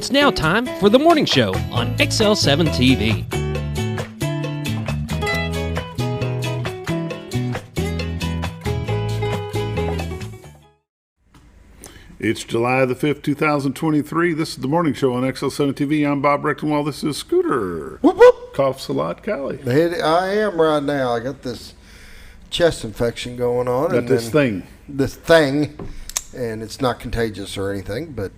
It's now time for the morning show on XL7-TV. It's July the 5th, 2023. This is the morning show on XL7-TV. I'm Bob Rechtenwald. This is Scooter. Whoop, whoop. Coughs a lot, Callie. I am right now. I got this chest infection going on. Got this thing. This thing, and it's not contagious or anything, but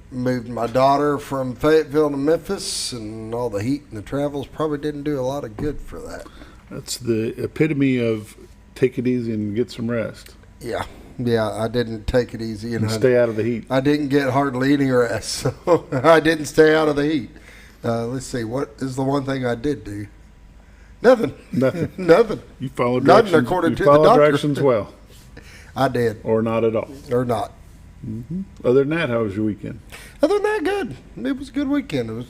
moved my daughter from Fayetteville to Memphis, and all the heat and the travels probably didn't do a lot of good for that. That's the epitome of take it easy and get some rest. Yeah, I didn't take it easy. And stay out of the heat. I didn't get hardly any rest, so I didn't stay out of the heat. Let's see, what is the one thing I did do? Nothing. Nothing. You followed Nothing directions. according to You the followed doctor. directions well. I did. Or not at all. Or not. Mm-hmm. Other than that, how was your weekend? Other than that, good. It was a good weekend. It was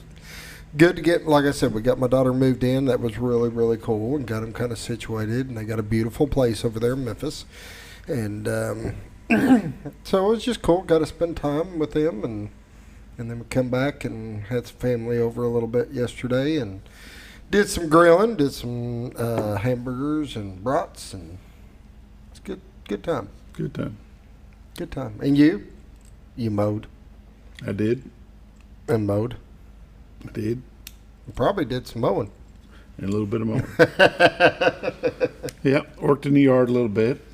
good to get, like I said, we got my daughter moved in. That was really, really cool, and got them kind of situated. And they got a beautiful place over there in Memphis. And so it was just cool. Got to spend time with them, and then we come back and had some family over a little bit yesterday, and did some grilling, did some hamburgers and brats, and it's good time. Good time. Good time. And you mowed I did. and mowed. I did. You probably did some mowing. And a little bit of mowing. Yeah, worked in the yard a little bit.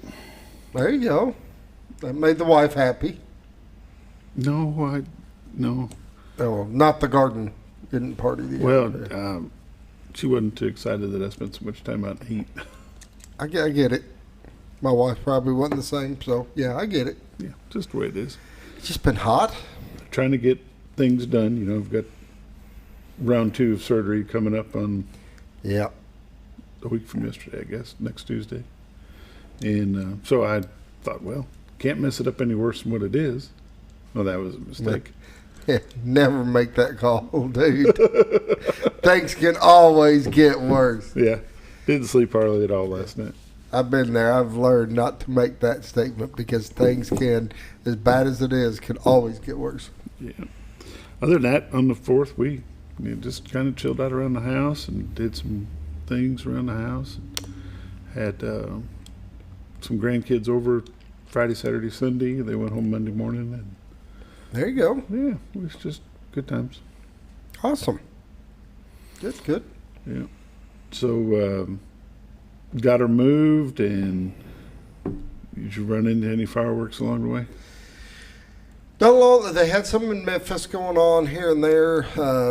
There you go. That made the wife happy. No. Oh, not the garden. Didn't party the Well, she wasn't too excited that I spent so much time out in the heat. I get it. My wife probably wasn't the same, so yeah, I get it. Yeah, just the way it is. It's just been hot. Trying to get things done. You know, I've got round 2 of surgery coming up on Yeah. a week from yesterday, I guess, next Tuesday. And so I thought, well, can't mess it up any worse than what it is. Well, that was a mistake. Yeah, never make that call, dude. Things can always get worse. Yeah, didn't sleep hardly at all last night. I've been there. I've learned not to make that statement because things can, as bad as it is, can always get worse. Yeah. Other than that, on the 4th, we just kind of chilled out around the house and did some things around the house. Had some grandkids over Friday, Saturday, Sunday. They went home Monday morning. And There you go. yeah, it was just good times. Awesome. That's good. Yeah. So got her moved, and did you run into any fireworks along the way? Not a lot. They had some in Memphis going on here and there.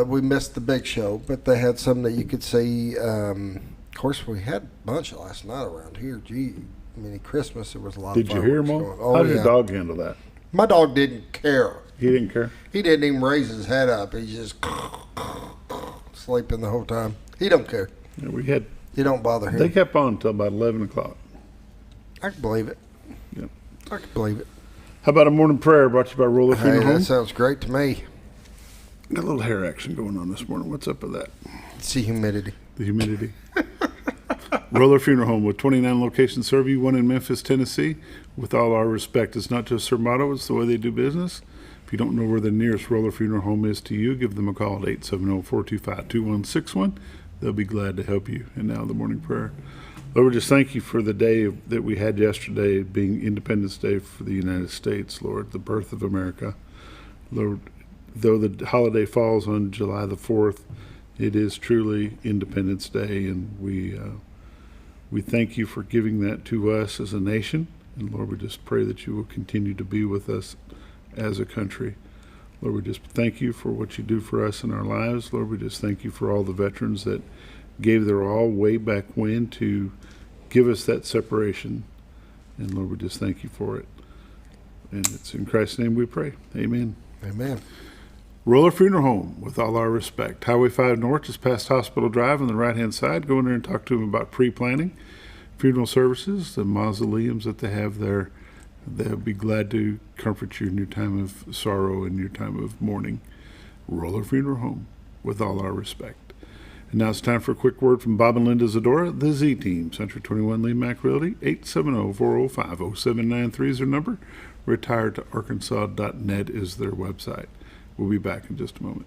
We missed the big show, but they had some that you could see. Of course, we had a bunch last night around here. Gee, I mean, at Christmas there was a lot of Did you hear fireworks them all? going. Oh, How did yeah. your dog handle that? My dog didn't care. He didn't care? He didn't even raise his head up. He just sleeping the whole time. He don't care. Yeah, we had. It don't bother him. They kept on until about 11 o'clock. I can believe it. Yeah. I can believe it. How about a morning prayer brought to you by Roller Hey, Funeral Home? that sounds great to me. Got a little hair action going on this morning. What's up with that? It's the humidity. The humidity. Roller Funeral Home with 29 locations serve you, one in Memphis, Tennessee. With all our respect, it's not just their motto, it's the way they do business. If you don't know where the nearest Roller Funeral Home is to you, give them a call at 870-425-2161. They'll be glad to help you. And now the morning prayer. Lord, we just thank you for the day that we had yesterday being Independence Day for the United States, Lord, the birth of America. Lord, though the holiday falls on July the 4th, it is truly Independence Day, and we thank you for giving that to us as a nation. And Lord, we just pray that you will continue to be with us as a country. Lord, we just thank you for what you do for us in our lives. Lord, we just thank you for all the veterans that gave their all way back when to give us that separation. And Lord, we just thank you for it. And it's in Christ's name we pray. Amen. Amen. Roller Funeral Home, with all our respect. Highway 5 North is past Hospital Drive on the right-hand side. Go in there and talk to them about pre-planning funeral services, the mausoleums that they have there. They'll be glad to comfort you in your time of sorrow and your time of mourning. Roller Funeral Home, with all our respect. And now it's time for a quick word from Bob and Linda Zadora, the Z-Team. Century 21 Lee Mack Realty, 870-405-0793 is their number. Retiredtoarkansas.net is their website. We'll be back in just a moment.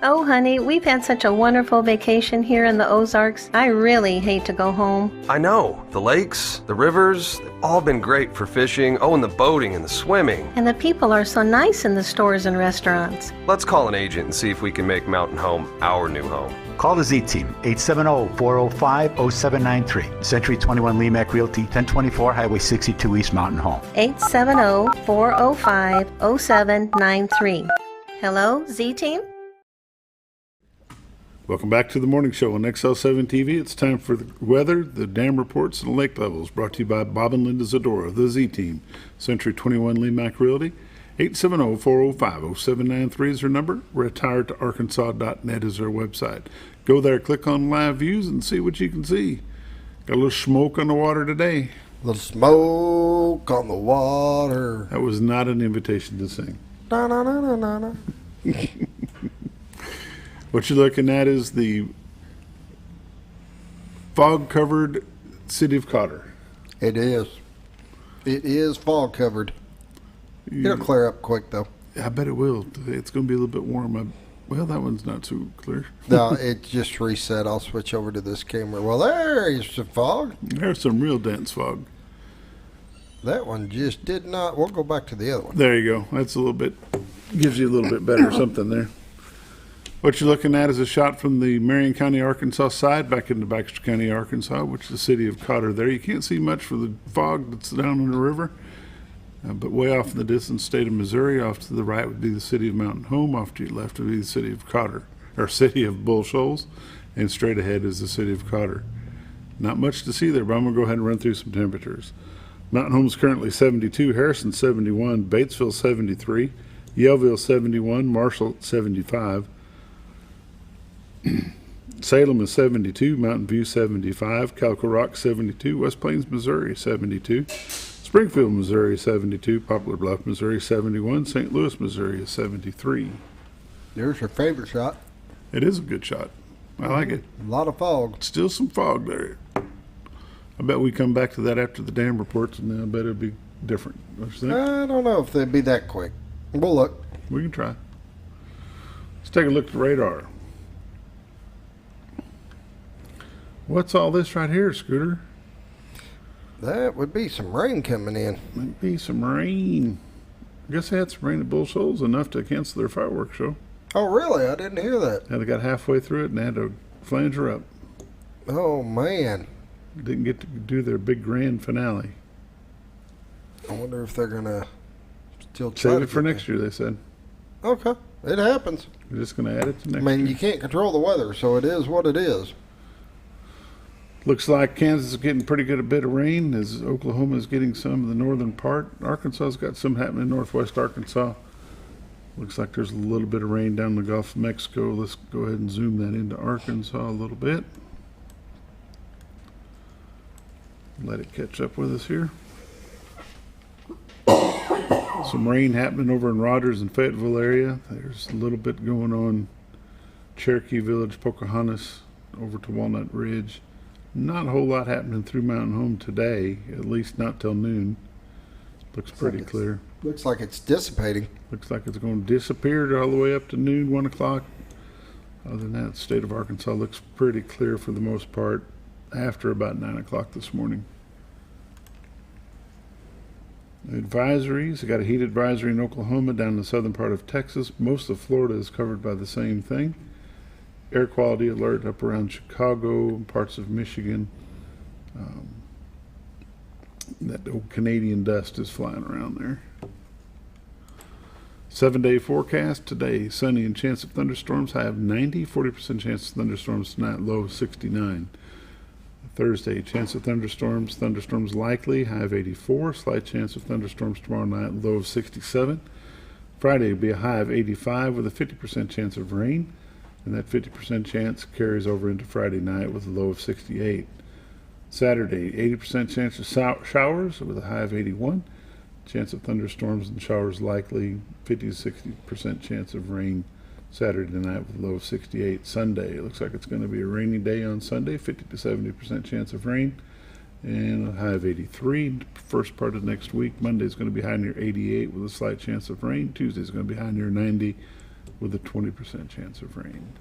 Oh, honey, we've had such a wonderful vacation here in the Ozarks. I really hate to go home. I know. The lakes, the rivers, they've all been great for fishing. Oh, and the boating and the swimming. And the people are so nice in the stores and restaurants. Let's call an agent and see if we can make Mountain Home our new home. Call the Z-Team, 870-405-0793. Century 21 Lee Mack Realty, 1024 Highway 62 East Mountain Home. 870-405-0793. Hello, Z-Team? Welcome back to the morning show on XL7-TV. It's time for the weather, the dam reports, and the lake levels. Brought to you by Bob and Linda Zadora, the Z-Team. Century 21 Lee Mack Realty. 870-405-0793 is their number. Retiredtoarkansas.net is their website. Go there, click on live views, and see what you can see. Got a little smoke on the water today. A little smoke on the water. That was not an invitation to sing. Na, na, na, na, na, na. What you're looking at is the fog-covered city of Cotter. It is. It is fog covered. It'll clear up quick, though. I bet it will. It's going to be a little bit warm. Well, that one's not too clear. No, it just reset. I'll switch over to this camera. Well, there is some fog. There's some real dense fog. That one just did not. We'll go back to the other one. There you go. That's a little bit, gives you a little bit better something there. What you're looking at is a shot from the Marion County, Arkansas side back into Baxter County, Arkansas, which is the city of Cotter there. You can't see much for the fog that's down on the river. But way off in the distance, state of Missouri. Off to the right would be the city of Mountain Home. Off to your left would be the city of Cotter, or city of Bull Shoals. And straight ahead is the city of Cotter. Not much to see there, but I'm going to go ahead and run through some temperatures. Mountain Home is currently 72, Harrison 71, Batesville 73, Yellville 71, Marshall 75. Salem is 72, Mountain View 75, Calico Rock 72, West Plains, Missouri 72. Springfield, Missouri, 72. Poplar Bluff, Missouri, 71. St. Louis, Missouri, is 73. There's your favorite shot. It is a good shot. I like it. A lot of fog. Still some fog there. I bet we come back to that after the dam reports, and I bet it'll be different. What you think? I don't know if they'd be that quick. We'll look. We can try. Let's take a look at the radar. What's all this right here, Scooter? That would be some rain coming in. Might be some rain. I guess they had some rain at Bull Shoals, enough to cancel their fireworks show. Oh, really? I didn't hear that. Yeah, they got halfway through it and they had to flange her up. Oh, man. Didn't get to do their big grand finale. I wonder if they're going to still try Save to it for get next year, they said. Okay. It happens. We're just going to add it to next I mean, year. you can't control the weather, so it is what it is. Looks like Kansas is getting pretty good a bit of rain, as Oklahoma is getting some of the northern part. Arkansas's got some happening in northwest Arkansas. Looks like there's a little bit of rain down the Gulf of Mexico. Let's go ahead and zoom that into Arkansas a little bit. Let it catch up with us here. Some rain happening over in Rogers and Fayetteville area. There's a little bit going on Cherokee Village, Pocahontas, over to Walnut Ridge. Not a whole lot happening through Mountain Home today, at least not till noon. Looks pretty clear. Looks like it's dissipating. Looks like it's going to disappear all the way up to noon, 1 o'clock. Other than that, the state of Arkansas looks pretty clear for the most part after about 9 o'clock this morning. Advisories. I got a heat advisory in Oklahoma, down in the southern part of Texas. Most of Florida is covered by the same thing. Air quality alert up around Chicago, parts of Michigan. That old Canadian dust is flying around there. 7-day forecast today, sunny and chance of thunderstorms, high of 90, 40% chance of thunderstorms tonight, low of 69. Thursday, chance of thunderstorms likely, high of 84, slight chance of thunderstorms tomorrow night, low of 67. Friday will be a high of 85 with a 50% chance of rain, and that 50% chance carries over into Friday night with a low of 68. Saturday, 80% chance of showers with a high of 81. Chance of thunderstorms and showers likely, 50 to 60% chance of rain Saturday night with a low of 68. Sunday, it looks like it's going to be a rainy day on Sunday, 50 to 70% chance of rain, and a high of 83. First part of next week, Monday's going to be high near 88 with a slight chance of rain. Tuesday's going to be high near 90 with a 20% chance of rain.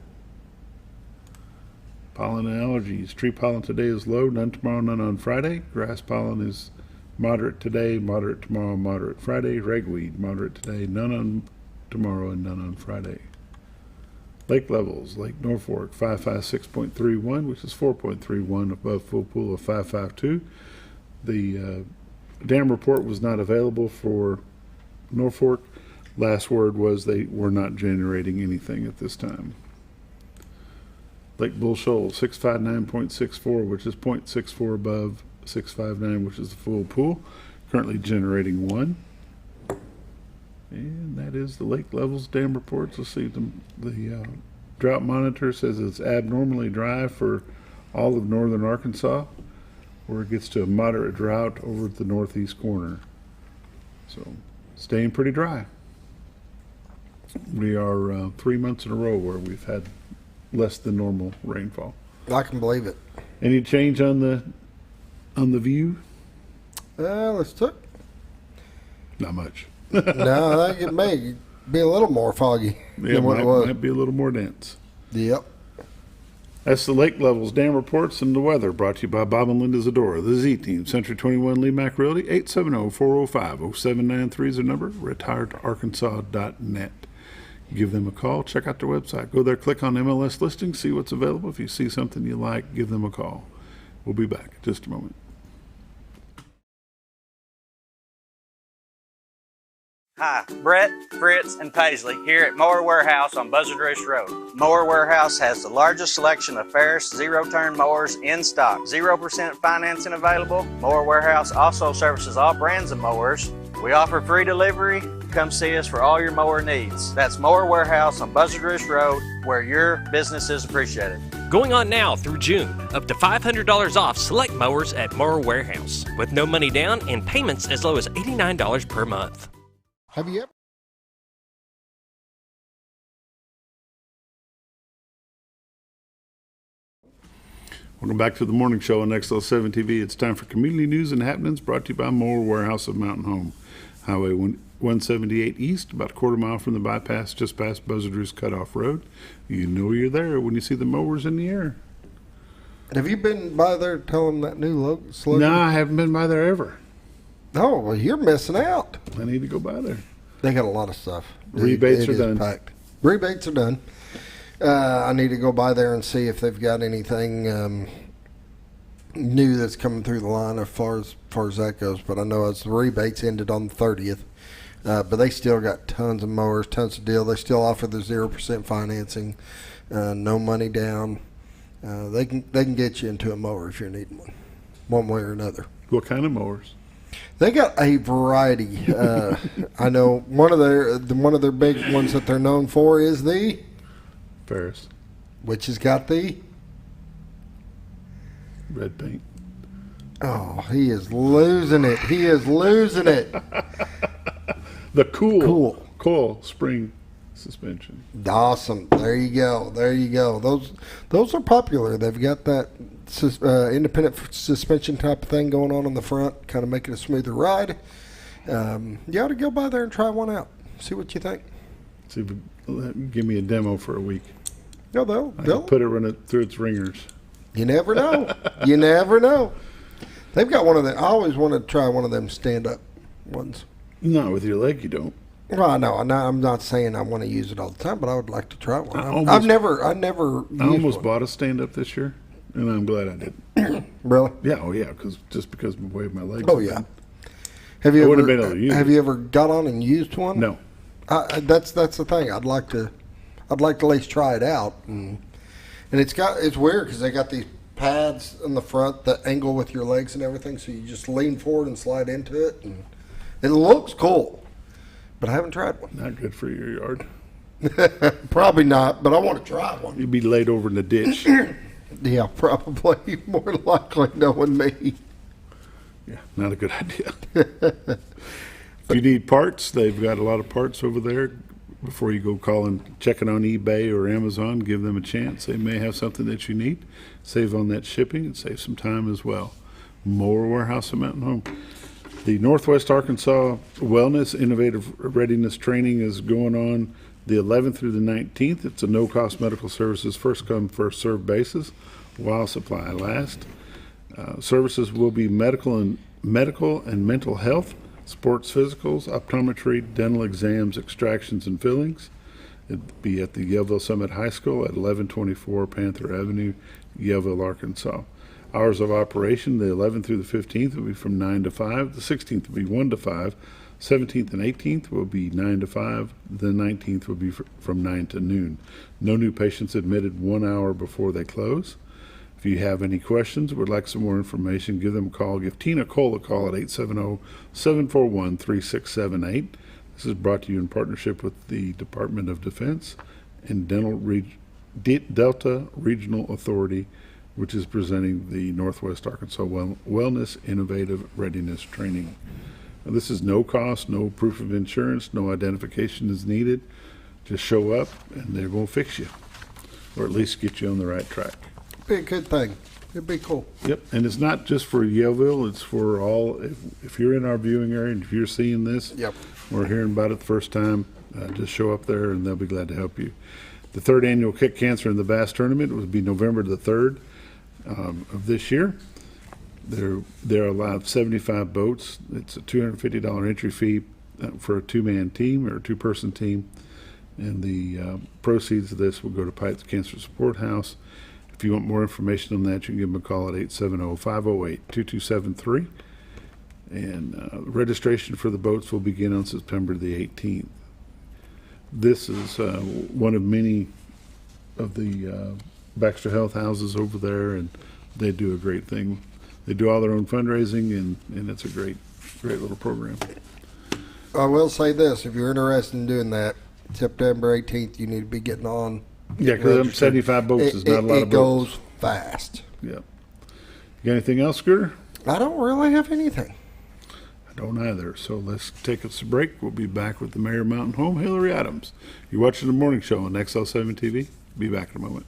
Pollen and allergies. Tree pollen today is low, none tomorrow, none on Friday. Grass pollen is moderate today, moderate tomorrow, moderate Friday. Ragweed, moderate today, none on tomorrow, and none on Friday. Lake levels. Lake Norfolk, 556.31, which is 4.31 above full pool of 552. The dam report was not available for Norfolk. Last word was they were not generating anything at this time. Lake Bull Shoals, 659.64, which is 0.64 above 659, which is the full pool. Currently generating 1. And that is the lake levels dam reports. Let's see, the drought monitor says it's abnormally dry for all of northern Arkansas, where it gets to a moderate drought over at the northeast corner. So, staying pretty dry. We are 3 months in a row where we've had less than normal rainfall. I can believe it. Any change on the view? Let's look. Not much. No, I think it may be a little more foggy Yeah, than what it was. might be a little more dense. Yep. That's the lake levels, dam reports, and the weather. Brought to you by Bob and Linda Zadora, the Z-Team, Century 21 Lee Mack Realty, 870-405-0793 is their number, retiredarkansas.net. Give them a call. Check out their website. Go there, click on MLS listings, see what's available. If you see something you like, give them a call. We'll be back in just a moment. Hi, Brett, Fritz, and Paisley here at Mower Warehouse on Buzzard Roost Road. Mower Warehouse has the largest selection of Ferris zero-turn mowers in stock. 0% financing available. Mower Warehouse also services all brands of mowers. We offer free delivery. Come see us for all your mower needs. That's Mower Warehouse on Buzzard Roost Road, where your business is appreciated. Going on now through June. Up to $500 off select mowers at Mower Warehouse. With no money down and payments as low as $89 per month. Have you ever? Welcome back to the morning show on XL7-TV. It's time for community news and happenings brought to you by Mower Warehouse of Mountain Home. Highway 178 East, about a quarter mile from the bypass, just past Buzzard Roost Cutoff Road. You know you're there when you see the mowers in the air. Have you been by there telling that new slogan? No, I haven't been by there ever. Oh, well, you're missing out. I need to go by there. They got a lot of stuff. Rebates It are is done. packed. Rebates are done. I need to go by there and see if they've got anything new that's coming through the line as far as that goes. But I know as the rebates ended on the 30th. But they still got tons of mowers, tons of deal. They still offer the 0% financing, no money down. They can get you into a mower if you're needing one way or another. What kind of mowers? They got a variety. I know one of their big ones that they're known for is the Ferris. which has got the Red paint. oh, he is losing it. He is losing it. The cool coil spring suspension. Awesome. There you go. There you go. Those are popular. They've got that independent suspension type of thing going on the front, kind of making a smoother ride. You ought to go by there and try one out. See what you think. See if give me a demo for a week. No, I they'll can put it run it through its ringers. You never know. You never know. They've got one of them. I always wanted to try one of them stand-up ones. Not with your leg, you don't. Well, I know. I'm not saying I want to use it all the time, but I would like to try one. I I've never I used almost one. bought a stand-up this year, and I'm glad I did. Really? Yeah, because of the way my legs. Oh have yeah. been. Have you I wouldn't ever have been able to use have it. you ever got on and used one? No. That's the thing. I'd like to at least try it out, and it's weird because they got these pads in the front that angle with your legs and everything, so you just lean forward and slide into it, and it looks cool. But I haven't tried one. Not good for your yard. Probably not, but I want to try one. You'd be laid over in the ditch. Yeah, probably more likely knowing me. Yeah, not a good idea. If you need parts, they've got a lot of parts over there. before you go calling, checking on eBay or Amazon, give them a chance. They may have something that you need. Save on that shipping and save some time as well. Mower Warehouse and Mountain Home. The Northwest Arkansas Wellness Innovative Readiness Training is going on the 11th through the 19th. It's a no-cost medical services, first-come, first-served basis while supply lasts. Services will be medical and mental health, sports physicals, optometry, dental exams, extractions, and fillings. It'll be at the Yellville Summit High School at 1124 Panther Avenue, Yellville, Arkansas. Hours of operation, the 11th through the 15th will be from 9 to 5. The 16th will be 1 to 5. 17th and 18th will be 9 to 5. The 19th will be from 9 to noon. No new patients admitted 1 hour before they close. If you have any questions or would like some more information, give them a call. Give Tina Cole a call at 870-741-3678. This is brought to you in partnership with the Department of Defense and Delta Regional Authority, which is presenting the Northwest Arkansas Wellness Innovative Readiness Training. Now, this is no cost, no proof of insurance, no identification is needed. Just show up and they're going to fix you, or at least get you on the right track. Be a good thing. It'd be cool. Yep, and it's not just for Yellville, it's for all. If you're in our viewing area and if you're seeing this, Yep. or hearing about it the first time, just show up there and they'll be glad to help you. The third annual Kick Cancer in the Bass Tournament will be November the 3rd of this year. They're allowed 75 boats. It's a $250 entry fee for a two-man team or a two-person team, and the proceeds of this will go to Pike's Cancer Support House. If you want more information on that, you can give them a call at 870-508-2273. And registration for the boats will begin on September the 18th. This is one of many of the Baxter Health houses over there, and they do a great thing. They do all their own fundraising, and it's a great little program. I will say this, if you're interested in doing that, September 18th, you need to be getting on. Yeah, because 75 boats is not a lot of boats. It goes fast. Yeah. You got anything else, Scooter? I don't really have anything. I don't either. So let's take us a break. We'll be back with the Mayor of Mountain Home, Hillrey Adams. You're watching the morning show on XL7-TV. Be back in a moment.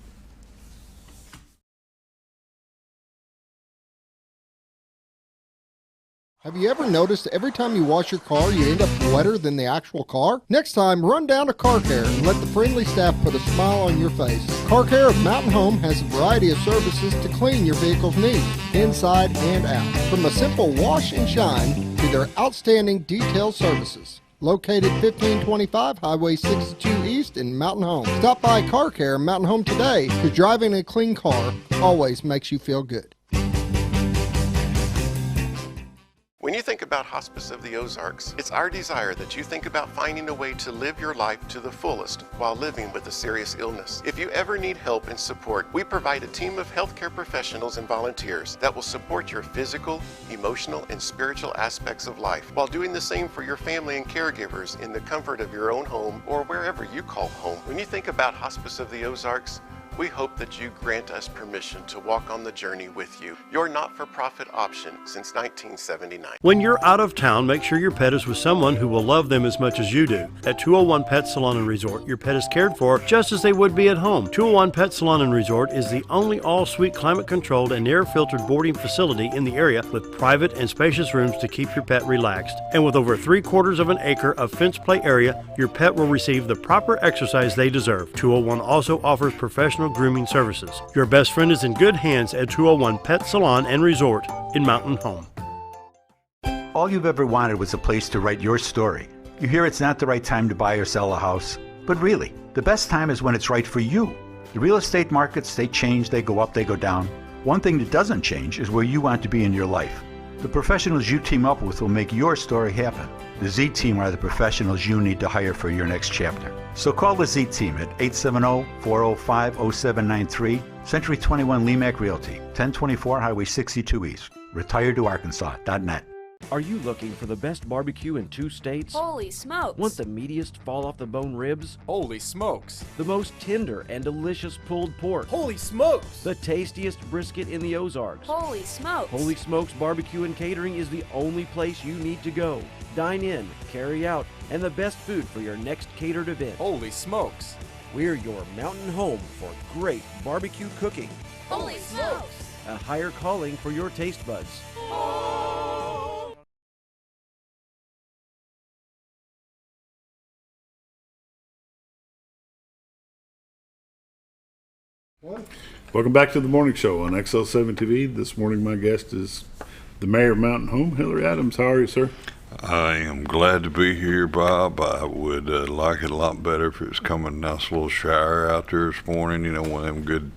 Have you ever noticed every time you wash your car, you end up wetter than the actual car? Next time, run down to Car Care and let the friendly staff put a smile on your face. Car Care of Mountain Home has a variety of services to clean your vehicle's needs, inside and out. From a simple wash and shine to their outstanding detail services. Located 1525 Highway 62 East in Mountain Home. Stop by Car Care Mountain Home today, because driving a clean car always makes you feel good. When you think about Hospice of the Ozarks, it's our desire that you think about finding a way to live your life to the fullest while living with a serious illness. If you ever need help and support, we provide a team of healthcare professionals and volunteers that will support your physical, emotional, and spiritual aspects of life while doing the same for your family and caregivers in the comfort of your own home or wherever you call home. When you think about Hospice of the Ozarks, we hope that you grant us permission to walk on the journey with you. Your not-for-profit option since 1979. When you're out of town, make sure your pet is with someone who will love them as much as you do. At 201 Pet Salon and Resort, your pet is cared for just as they would be at home. 201 Pet Salon and Resort is the only all-suite climate-controlled and air-filtered boarding facility in the area with private and spacious rooms to keep your pet relaxed. And with over 3/4 of an acre of fenced play area, your pet will receive the proper exercise they deserve. 201 also offers professional grooming services. Your best friend is in good hands at 201 Pet Salon and Resort in Mountain Home. All you've ever wanted was a place to write your story. You hear it's not the right time to buy or sell a house, but really, the best time is when it's right for you. The real estate markets, they change, they go up, they go down. One thing that doesn't change is where you want to be in your life. The professionals you team up with will make your story happen. The Z Team are the professionals you need to hire for your next chapter. So call the Z Team at 870-405-0793, Century 21 Lemac Realty, 1024 Highway 62 East, retiredtoarkansas.net. Are you looking for the best barbecue in 2 states? Holy smokes! Want the meatiest fall-off-the-bone ribs? Holy smokes! The most tender and delicious pulled pork? Holy smokes! The tastiest brisket in the Ozarks? Holy smokes! Holy Smokes Barbecue and Catering is the only place you need to go. Dine in, carry out, and the best food for your next catered event. Holy smokes! We're your mountain home for great barbecue cooking. Holy smokes! A higher calling for your taste buds. Welcome back to the morning show on XL7-TV. This morning my guest is the mayor of Mountain Home, Hillrey Adams. How are you, sir? I am glad to be here, Bob. I would like it a lot better if it was coming a nice little shower out there this morning. You know, one of them good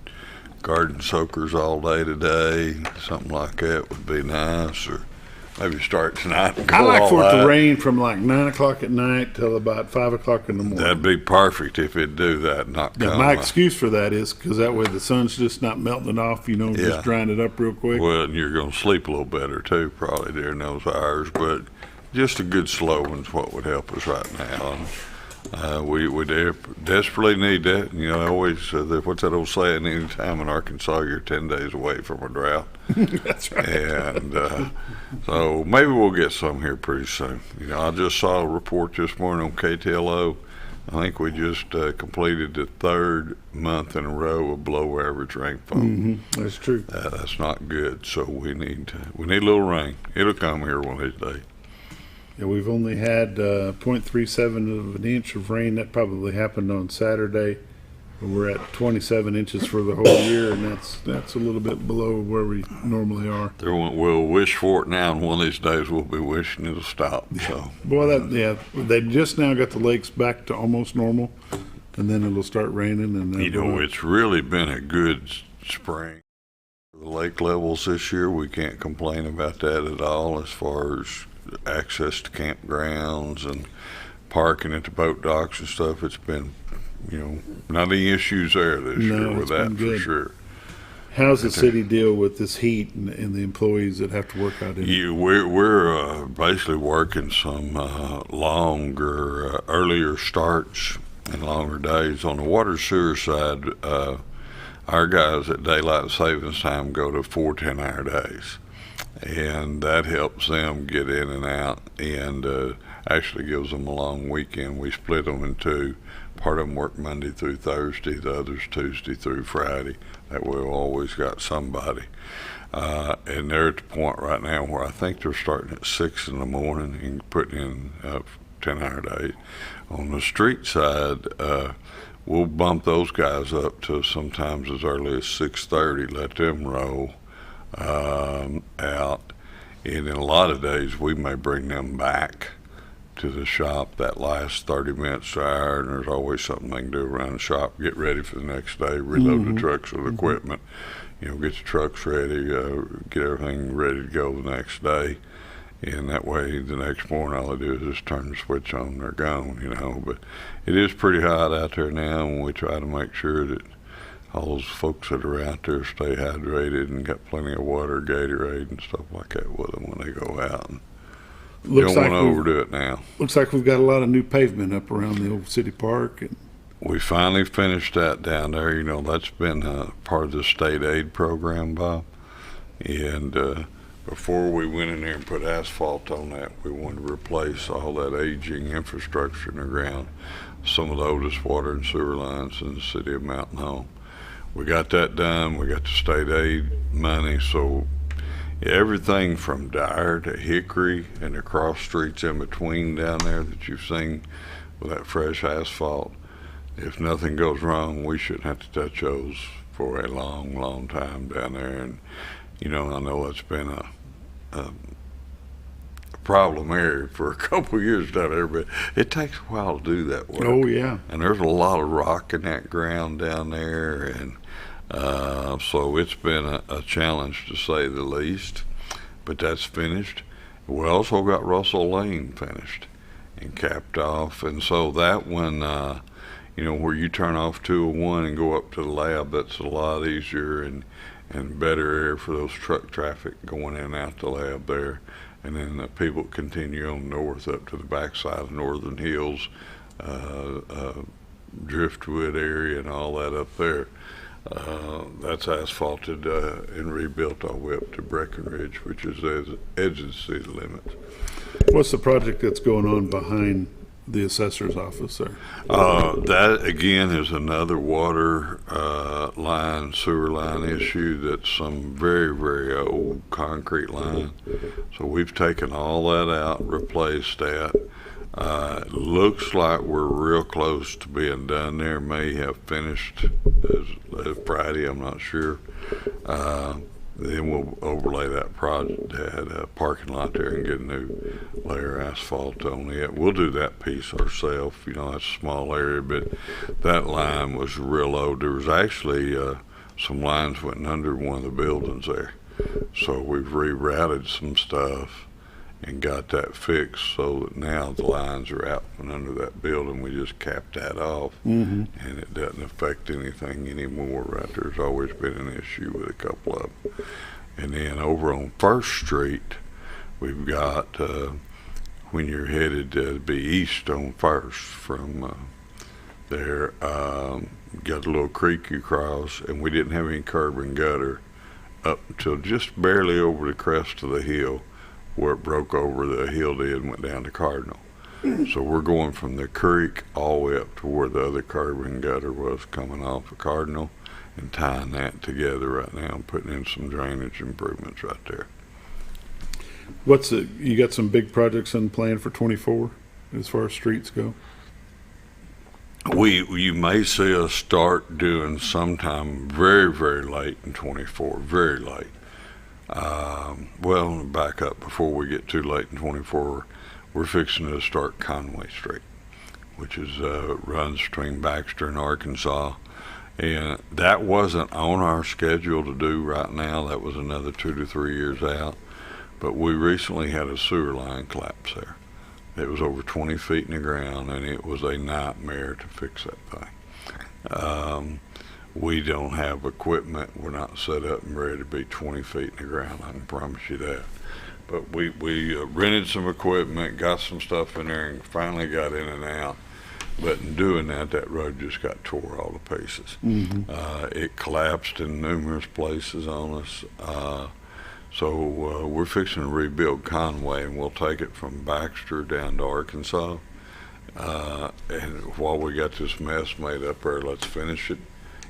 garden soakers all day today. Something like that would be nice. Or maybe start tonight and go I like all for it out. to rain from like 9 o'clock at night till about 5 o'clock in the morning. That'd be perfect if it'd do that. Not Now, come. my excuse for that is because that way the sun's just not melting off, you know, Yeah. just drying it up real quick. Well, and you're going to sleep a little better too, probably during those hours. But just a good slow one's what would help us right now. And we desperately need that. You know, I always what's that old saying? Anytime in Arkansas, you're 10 days away from a drought. That's right. And so maybe we'll get some here pretty soon. You know, I just saw a report this morning on KTLO. I think we just completed the third month in a row of below average rainfall. Mm-hmm. That's true. That's not good. So we need a little rain. It'll come here one of these days. Yeah, we've only had 0.37 of an inch of rain. That probably happened on Saturday. We're at 27 inches for the whole year, and that's a little bit below where we normally are. We'll wish for it now, and one of these days we'll be wishing it'll stop. So, boy, they just now got the lakes back to almost normal, and then it'll start raining. And you know, it's really been a good spring. The lake levels this year, we can't complain about that at all as far as access to campgrounds and parking at the boat docks and stuff. It's been, you know, not any issues there this year with that for sure. How's the city deal with this heat and the employees that have to work out in it? We're basically working some longer, earlier starts and longer days. On the water sewer side, our guys at daylight savings time go to 4 10-hour days. And that helps them get in and out, and actually gives them a long weekend. We split them in two. Part of them work Monday through Thursday, the others Tuesday through Friday. That way we've always got somebody. And they're at the point right now where I think they're starting at 6 in the morning and putting in 10-hour days. On the street side, we'll bump those guys up to sometimes as early as 6:30, let them roll out, and in a lot of days we may bring them back to the shop that last 30 minutes to an hour, and there's always something they can do around the shop, get ready for the next day, reload the trucks with equipment, you know, get the trucks ready, get everything ready to go the next day, and that way the next morning all they do is just turn the switch on and they're gone, you know. But it is pretty hot out there now, and we try to make sure that all those folks that are out there stay hydrated and got plenty of water, Gatorade and stuff like that with them when they go out. And you don't want to overdo it now. Looks like we've got a lot of new pavement up around the old city park. And we finally finished that down there. You know, that's been part of the state aid program, Bob. And before we went in there and put asphalt on that, we wanted to replace all that aging infrastructure in the ground, some of the oldest water and sewer lines in the city of Mountain Home. We got that done. We got the state aid money, so everything from Dyer to Hickory and the cross streets in between down there that you've seen with that fresh asphalt, if nothing goes wrong, we shouldn't have to touch those for a long, long time down there. And, you know, I know it's been a problem area for a couple of years down there, but it takes a while to do that work. Oh, yeah. And there's a lot of rock in that ground down there, and so it's been a challenge to say the least, but that's finished. We also got Russell Lane finished and capped off, and so that one, you know, where you turn off 201 and go up to the lab, that's a lot easier and better area for those truck traffic going in and out the lab there. And then the people continue on north up to the backside of Northern Hills, Driftwood area and all that up there. That's asphalted and rebuilt all the way up to Breckenridge, which is the edge of the city limits. What's the project that's going on behind the assessor's office there? That again is another water sewer line issue. That's some very, very old concrete line. So we've taken all that out, replaced that. It looks like we're real close to being done there. May have finished as Friday, I'm not sure. Then we'll overlay that parking lot there and get a new layer of asphalt on it. We'll do that piece ourselves. You know, that's a small area, but that line was real old. There was actually some lines went under one of the buildings there. So we've rerouted some stuff and got that fixed so that now the lines are out and under that building. We just capped that off, and it doesn't affect anything anymore. Right, there's always been an issue with a couple of them. And then over on First Street, we've got when you're headed to be east on First from there, got a little creek you cross, and we didn't have any curb and gutter up until just barely over the crest of the hill, where it broke over the hill did and went down to Cardinal. So we're going from the creek all the way up to where the other curb and gutter was coming off of Cardinal and tying that together right now and putting in some drainage improvements right there. You got some big projects in plan for 24 as far as streets go? You may see us start doing sometime very, very late in 24, very late. Well, back up before we get too late in 24, we're fixing to start Conway Street, which is runs between Baxter and Arkansas. And that wasn't on our schedule to do right now. That was another 2 to 3 years out. But we recently had a sewer line collapse there. It was over 20 feet in the ground, and it was a nightmare to fix that thing. We don't have equipment. We're not set up and ready to be 20 feet in the ground, I can promise you that. But we rented some equipment, got some stuff in there, and finally got in and out. But in doing that, that road just got tore all to pieces. It collapsed in numerous places on us. So we're fixing to rebuild Conway, and we'll take it from Baxter down to Arkansas. And while we got this mess made up there, let's finish it,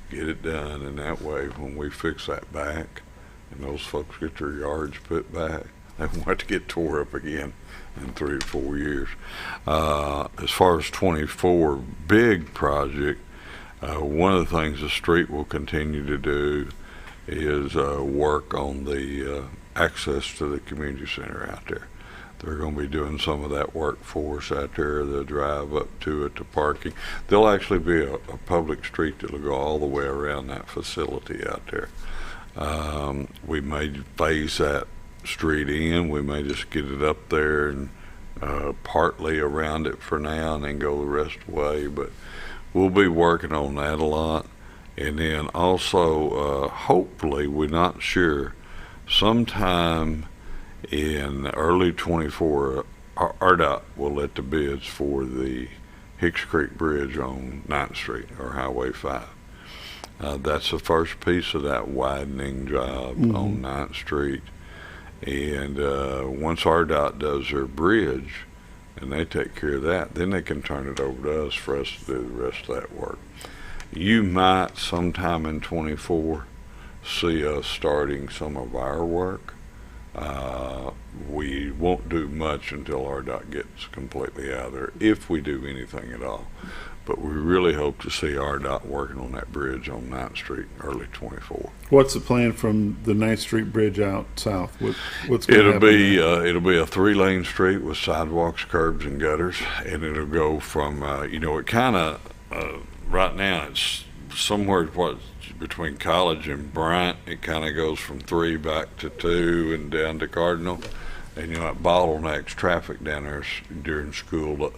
get it done, and that way when we fix that back and those folks get their yards put back, they won't have to get tore up again in 3 to 4 years. As far as 24 big project, one of the things the street will continue to do is work on the access to the community center out there. They're going to be doing some of that work for us out there. They'll drive up to it, to parking. There'll actually be a public street that'll go all the way around that facility out there. We may phase that street in. We may just get it up there and partly around it for now and then go the rest of the way. But we'll be working on that a lot. And then also, hopefully, we're not sure, sometime in early 24, RDOT will let the bids for the Hicks Creek Bridge on 9th Street or Highway 5. That's the first piece of that widening job on 9th Street. And once RDOT does their bridge and they take care of that, then they can turn it over to us for us to do the rest of that work. You might sometime in 24 see us starting some of our work. We won't do much until RDOT gets completely out of there, if we do anything at all. But we really hope to see RDOT working on that bridge on 9th Street early 24. What's the plan from the 9th Street bridge out south? What's going to happen? It'll be a 3-lane street with sidewalks, curbs, and gutters, and it'll go from it kind of right now it's somewhere between College and Bryant. It kind of goes from 3 back to 2 and down to Cardinal. And it bottlenecks traffic down there during school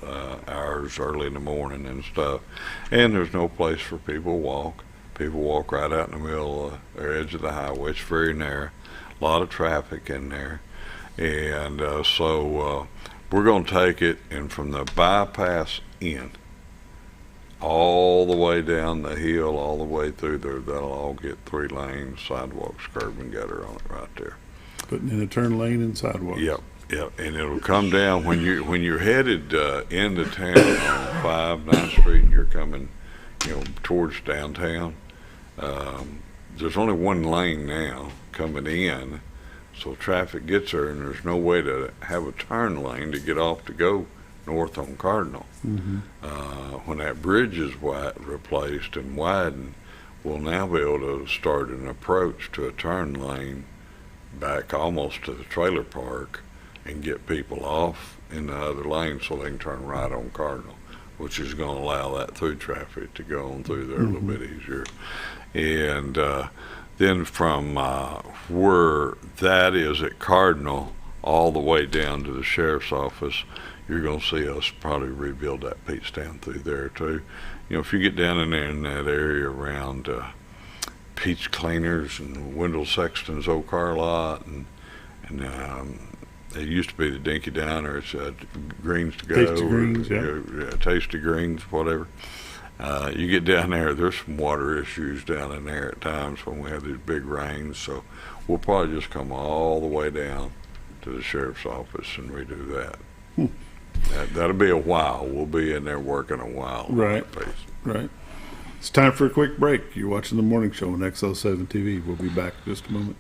hours early in the morning and stuff. And there's no place for people to walk. People walk right out in the middle of the edge of the highway. It's very narrow. A lot of traffic in there. And so we're going to take it, and from the bypass in, all the way down the hill, all the way through there, that'll all get 3 lanes, sidewalks, curb and gutter on it right there. Putting in a turn lane and sidewalks. Yep. Yeah, and it'll come down when you're headed into town on 5 9th Street and you're coming, towards downtown. There's only one lane now coming in, so traffic gets there, and there's no way to have a turn lane to get off to go north on Cardinal. Mm-hmm. When that bridge is replaced and widened, we'll now be able to start an approach to a turn lane back almost to the trailer park and get people off in the other lane so they can turn right on Cardinal, which is going to allow that through traffic to go on through there a little bit easier. And then from where that is at Cardinal all the way down to the sheriff's office, you're going to see us probably rebuild that piece down through there too. If you get down in there in that area around Pete's Cleaners and Wendell Sexton's old car lot, and it used to be the Dinky Diner. It's Greens to Go. Tasty Greens, yeah. Tasty Greens, whatever. You get down there, there's some water issues down in there at times when we have these big rains, so we'll probably just come all the way down to the sheriff's office and redo that. That'll be a while. We'll be in there working a while. Right. Right. It's time for a quick break. You're watching the morning show on XL7-TV. We'll be back in just a moment.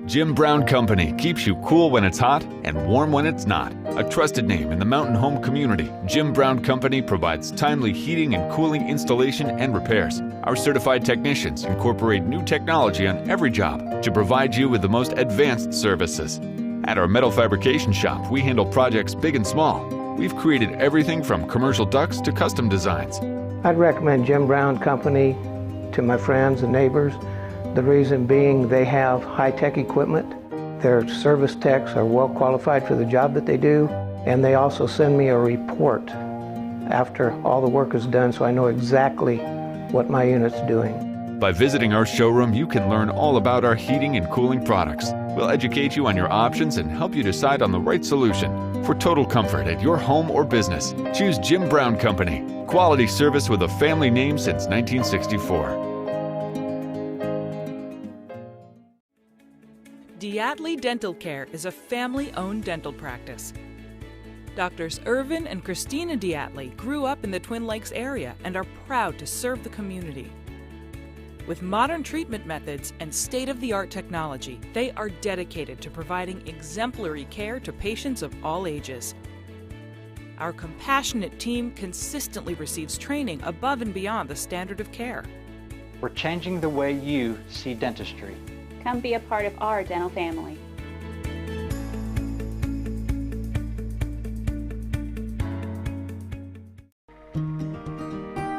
Jim Brown Company keeps you cool when it's hot and warm when it's not. A trusted name in the mountain home community, Jim Brown Company provides timely heating and cooling installation and repairs. Our certified technicians incorporate new technology on every job to provide you with the most advanced services. At our metal fabrication shop, we handle projects big and small. We've created everything from commercial ducts to custom designs. I'd recommend Jim Brown Company to my friends and neighbors. The reason being they have high-tech equipment. Their service techs are well qualified for the job that they do, and they also send me a report after all the work is done so I know exactly what my unit's doing. By visiting our showroom, you can learn all about our heating and cooling products. We'll educate you on your options and help you decide on the right solution. For total comfort at your home or business, choose Jim Brown Company. Quality service with a family name since 1964. Diatley Dental Care is a family-owned dental practice. Doctors Irvin and Christina Diatley grew up in the Twin Lakes area and are proud to serve the community. With modern treatment methods and state-of-the-art technology, they are dedicated to providing exemplary care to patients of all ages. Our compassionate team consistently receives training above and beyond the standard of care. We're changing the way you see dentistry. Come be a part of our dental family.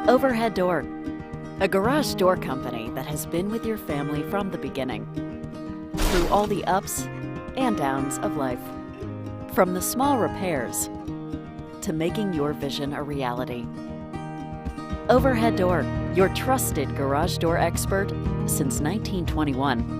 Overhead Door, a garage door company that has been with your family from the beginning, through all the ups and downs of life. From the small repairs to making your vision a reality. Overhead Door, your trusted garage door expert since 1921.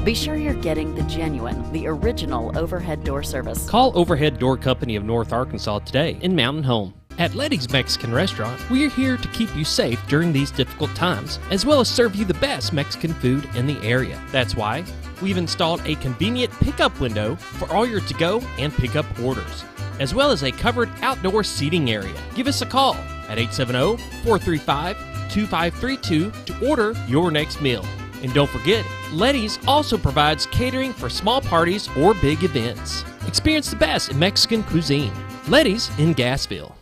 Be sure you're getting the genuine, the original overhead door service. Call Overhead Door Company of North Arkansas today in Mountain Home. At Letty's Mexican Restaurant, we're here to keep you safe during these difficult times, as well as serve you the best Mexican food in the area. That's why we've installed a convenient pickup window for all your to-go and pickup orders, as well as a covered outdoor seating area. Give us a call at 870-435-2532 to order your next meal. And don't forget, Letty's also provides catering for small parties or big events. Experience the best in Mexican cuisine. Letty's in Gassville.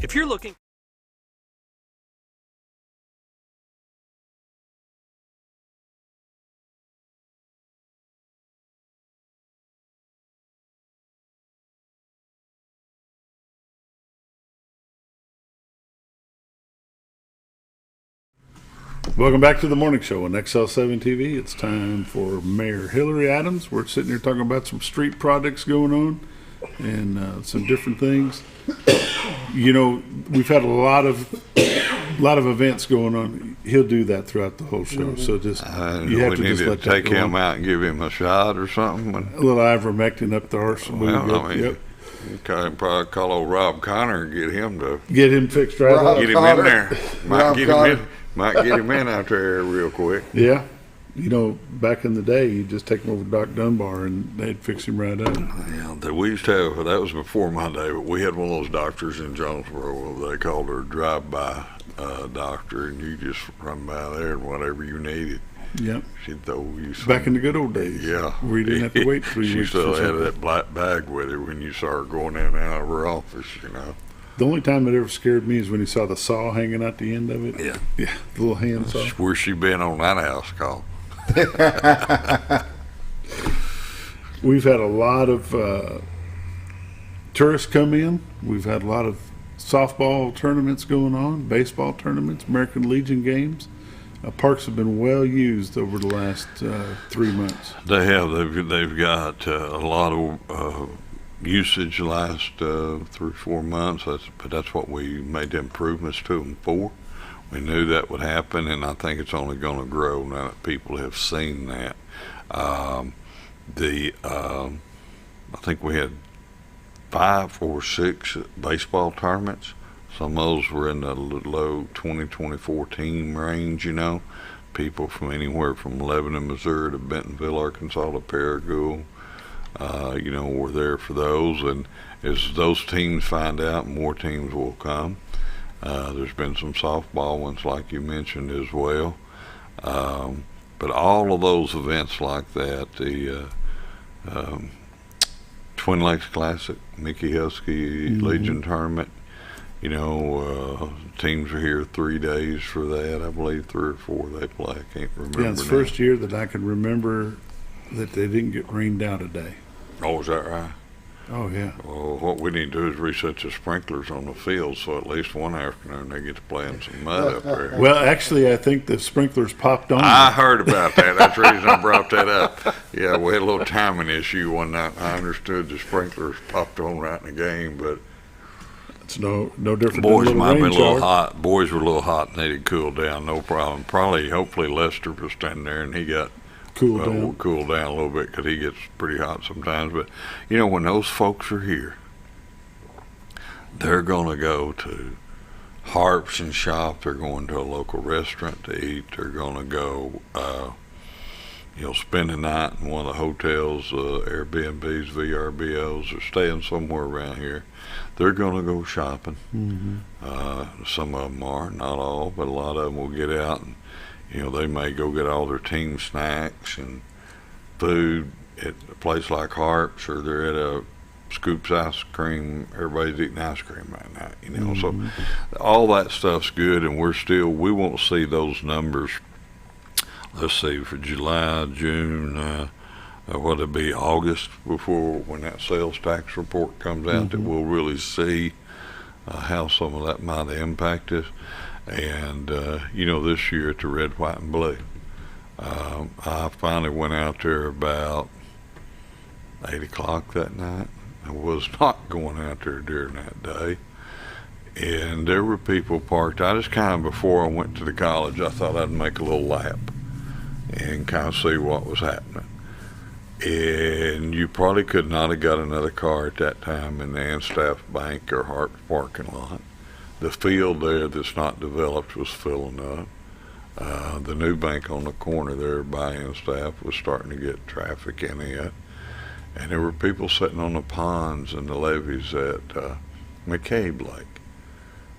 If you're looking... Welcome back to the morning show on XL7-TV. It's time for Mayor Hillrey Adams. We're sitting here talking about some street projects going on and some different things. You know, we've had a lot of events going on. He'll do that throughout the whole show. So just you have to just let that take him out and give him a shot or something. A little ivermectin up the arse. Well, I mean, yep. You can probably call old Rob Connor and get him fixed right up. Get him in there. Might get him in out there real quick. Yeah. You know, back in the day, you just take him over to Doc Dunbar and they'd fix him right up. Yeah, we used to have, that was before my day, but we had one of those doctors in Jonesboro. They called her a drive-by doctor, and you just run by there and whatever you needed. Yep. She'd throw you some. Back in the good old days. Yeah. Where you didn't have to wait 3 She weeks. still for had something. that black bag with her when you saw her going in and out of her office, you know. The only time it ever scared me is when you saw the saw hanging out the end of it. Yeah. Yeah, the little hand saw. Where she been on that house call? We've had a lot of tourists come in. We've had a lot of softball tournaments going on, baseball tournaments, American Legion games. Parks have been well used over the last 3 months. They have. They've got a lot of usage the last 3 or 4 months. But that's what we made the improvements to them for. We knew that would happen, and I think it's only going to grow now that people have seen that. I think we had 5 or 6 baseball tournaments. Some of those were in the low 20-24 team range, you know. People from anywhere from Lebanon, Missouri to Bentonville, Arkansas to Paragould, you know, were there for those. And as those teams find out, more teams will come. There's been some softball ones like you mentioned as well. But all of those events like that, the Twin Lakes Classic, Mickey Husky Legion Tournament, you know, teams are here 3 days for that. I believe 3 or 4 they play. I can't remember. Yeah, it's the first year that I can remember that they didn't get rained out a day. Oh, is that right? Oh, yeah. Well, what we need to do is reset the sprinklers on the field so at least one afternoon they get to play in some mud up there. Well, actually, I think the sprinklers popped on. I heard about that. That's the reason I brought that up. Yeah, we had a little timing issue one night. I understood the sprinklers popped on right in the game, but it's no different. Boys than might be a little shower. hot. Boys were a little hot and needed to cool down. No problem. Hopefully Lester was standing there and he got cool down a little bit because he gets pretty hot sometimes. But you know, when those folks are here, they're going to go to Harps and shop. They're going to a local restaurant to eat. They're going to go, you know, spend the night in one of the hotels, Airbnbs, VRBOs, or staying somewhere around here. They're going to go shopping. Mm-hmm. Some of them are, not all, but a lot of them will get out and, you know, they may go get all their team snacks and food at a place like Harps, or they're at a Scoops ice cream. Everybody's eating ice cream right now, you know. Mm-hmm. So all that stuff's good, and we won't see those numbers. Let's see, for July, June, what it'll be August before, when that sales tax report comes out, that we'll really see how some of that might impact us. And you know, this year at the Red, White, and Blue, I finally went out there about 8 o'clock that night. I was not going out there during that day, and there were people parked. I just kind of, before I went to the college, I thought I'd make a little lap and kind of see what was happening. And you probably could not have got another car at that time in the Anstaff Bank or Harps parking lot. The field there that's not developed was filling up. The new bank on the corner there by Anstaff was starting to get traffic in it. And there were people sitting on the ponds and the levees at McCabe Lake.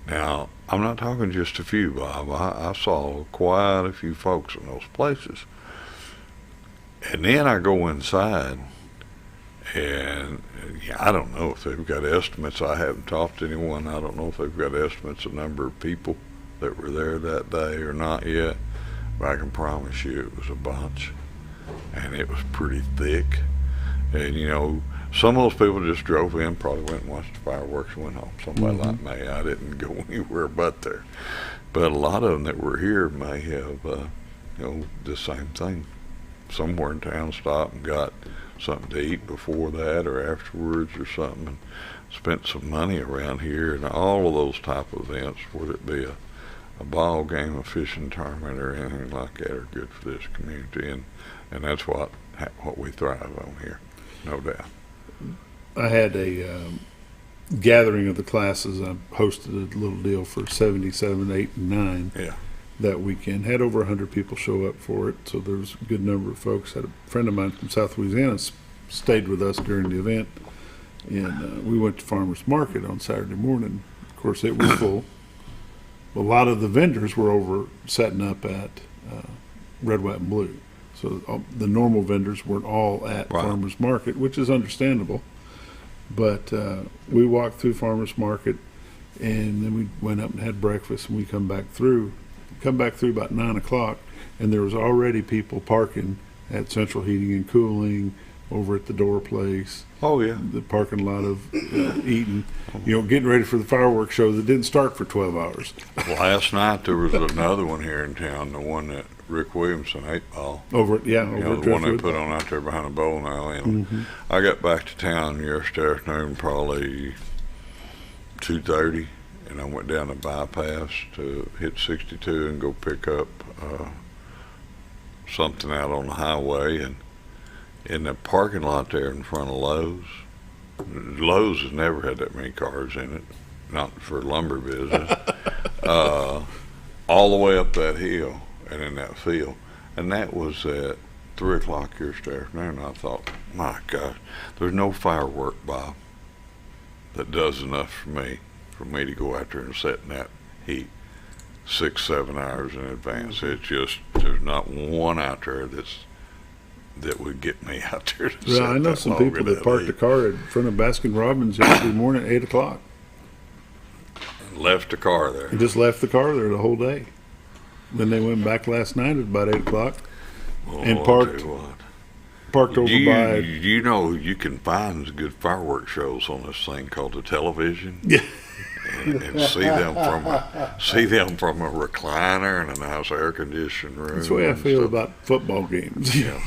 Now, I'm not talking just a few, Bob. I saw quite a few folks in those places. And then I go inside, and I don't know if they've got estimates. I haven't talked to anyone. I don't know if they've got estimates of the number of people that were there that day or not yet. But I can promise you it was a bunch, and it was pretty thick. And, you know, some of those people just drove in, probably went and watched the fireworks and went home. Somebody like me, I didn't go anywhere but there. But a lot of them that were here may have, you know, the same thing. Somewhere in town stopped and got something to eat before that or afterwards or something, and spent some money around here. And all of those type of events, whether it be a ball game, a fishing tournament, or anything like that, are good for this community. And that's what we thrive on here, no doubt. I had a gathering of the classes. I hosted a little deal for 77, 8, and 9. Yeah. that weekend. Had over 100 people show up for it, so there was a good number of folks. Had a friend of mine from South Louisiana stayed with us during the event, and we went to Farmers Market on Saturday morning. Of course, it was full. A lot of the vendors were over setting up at Red, White, and Blue. So the normal vendors weren't all at Farmers Market, which is understandable. But we walked through Farmers Market, and then we went up and had breakfast, and we come back through about 9 o'clock, and there was already people parking at Central Heating and Cooling, over at the Door Place. Oh, yeah. The parking lot of Eaton, getting ready for the fireworks show that didn't start for 12 hours. Last night there was another one here in town, the one that Rick Williamson, 8-ball. Over at the one they put on out there behind the bowling alley. I got back to town yesterday afternoon, probably 2:30, and I went down the bypass to hit 62 and go pick up something out on the highway, and in the parking lot there in front of Lowe's has never had that many cars in it, not for lumber business, all the way up that hill and in that field. And that was at 3 o'clock yesterday afternoon. I thought, my gosh, there's no firework, Bob, that does enough for me to go out there and sit in that heat 6-7 hours in advance. It's just, there's not one out there that would get me out there to sit. I know some people that parked the car in front of Baskin Robbins yesterday morning at 8 o'clock. Left the car there. They just left the car there the whole day. Then they went back last night at about 8 o'clock and parked over by. You can find good fireworks shows on this thing called the television. Yeah. And see them from a recliner and a nice air conditioned room. That's the way I feel about football games. Yeah.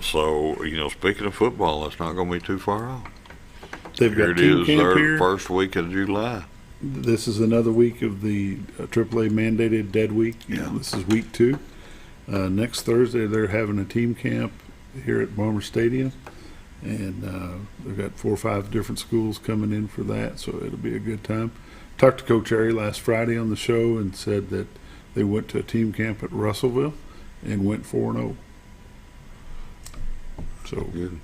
So speaking of football, it's not going to be too far off. They've got team camp here. First week of July. This is another week of the AAA mandated dead week. Yeah. This is week 2. Next Thursday, they're having a team camp here at Bomber Stadium, and they've got 4 or 5 different schools coming in for that, so it'll be a good time. Talked to Coach Harry last Friday on the show and said that they went to a team camp at Russellville and went 4-0. So good.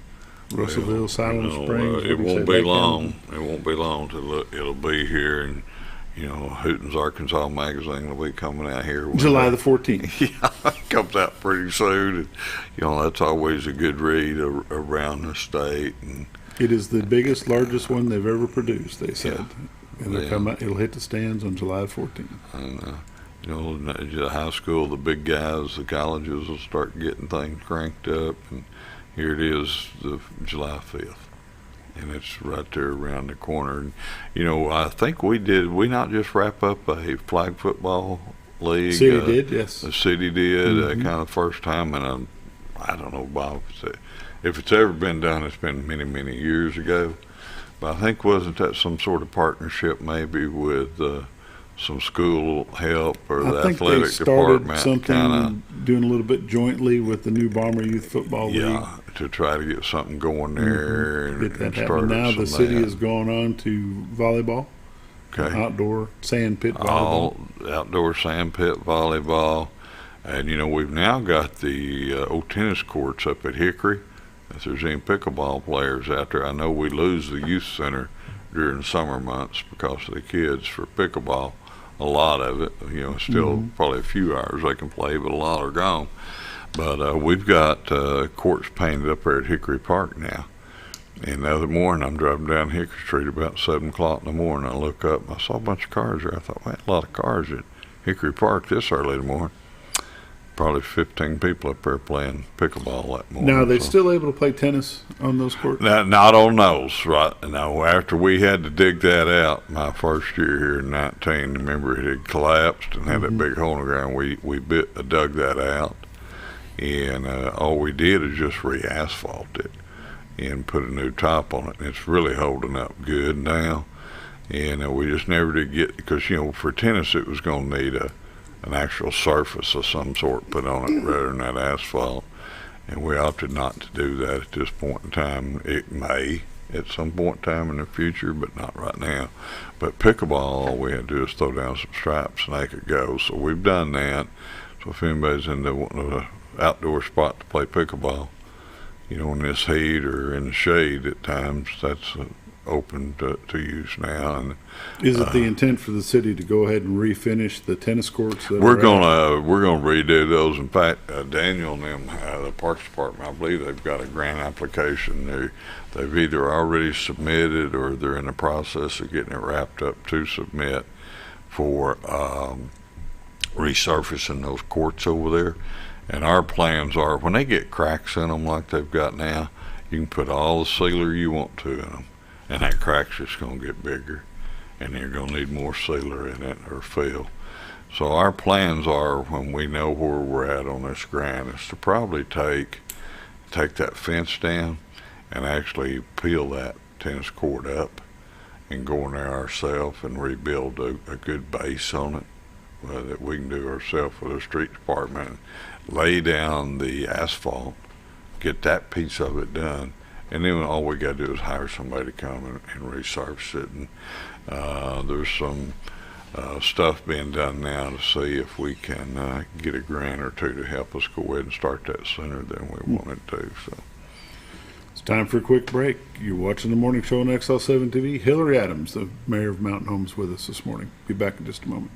Russellville, Silent Springs. It won't be long. It won't be long till it'll be here, and Hooten's Arkansas magazine will be coming out here July the 14th. Yeah, it comes out pretty soon. And, that's always a good read around the state. And it is the biggest, largest one they've ever produced. They said, and it'll come out. It'll hit the stands on July 14th. And the high school, the big guys, the colleges will start getting things cranked up, and here it is, the July 5th, and it's right there around the corner. And, I think we not just wrap up a flag football league. City did, yes. The city did, kind of first time, and I don't know, Bob, if it's ever been done, it's been many, many years ago. But I think wasn't that some sort of partnership maybe with some school help or the athletic department? I think they started something, doing a little bit jointly with the new Bomber Youth Football League. Yeah, to try to get something going there. Get that happening. Now the city has gone on to volleyball, outdoor sand pit volleyball. Outdoor sand pit volleyball. And, we've now got the old tennis courts up at Hickory. If there's any pickleball players out there, I know we lose the youth center during the summer months because of the kids for pickleball. A lot of it, still probably a few hours they can play, but a lot are gone. But we've got courts painted up there at Hickory Park now. And the other morning, I'm driving down Hickory Street about 7 o'clock in the morning. I look up, and I saw a bunch of cars there. I thought, man, a lot of cars at Hickory Park this early in the morning. Probably 15 people up there playing pickleball that morning. Now, are they still able to play tennis on those courts? Not on those, right. Now, after we had to dig that out my first year here in 19, remember it had collapsed and had that big hole in the ground. We dug that out, and all we did is just re-asphalt it and put a new top on it, and it's really holding up good now. And we just never did get, because, for tennis it was going to need an actual surface of some sort put on it rather than that asphalt, and we opted not to do that at this point in time. It may at some point in time in the future, but not right now. But pickleball, all we had to do is throw down some stripes and they could go. So we've done that. So if anybody's in the outdoor spot to play pickleball, you know, in this heat or in the shade at times, that's open to use now. And is it the intent for the city to go ahead and refinish the tennis courts? We're gonna redo those. In fact, Daniel and them, the Parks Department, I believe they've got a grant application. They've either already submitted or they're in the process of getting it wrapped up to submit for resurfacing those courts over there. And our plans are, when they get cracks in them like they've got now, you can put all the sealer you want to in them, and that crack's just going to get bigger, and you're going to need more sealer in it or fill. So our plans are, when we know where we're at on this grant, is to probably take that fence down and actually peel that tennis court up and go in there ourselves and rebuild a good base on it that we can do ourselves with the street department. Lay down the asphalt, get that piece of it done, and then all we got to do is hire somebody to come and resurface it. And there's some stuff being done now to see if we can get a grant or two to help us go ahead and start that sooner than we wanted to. So it's time for a quick break. You're watching the morning show on XL7-TV. Hillrey Adams, the mayor of Mountain Home, is with us this morning. Be back in just a moment.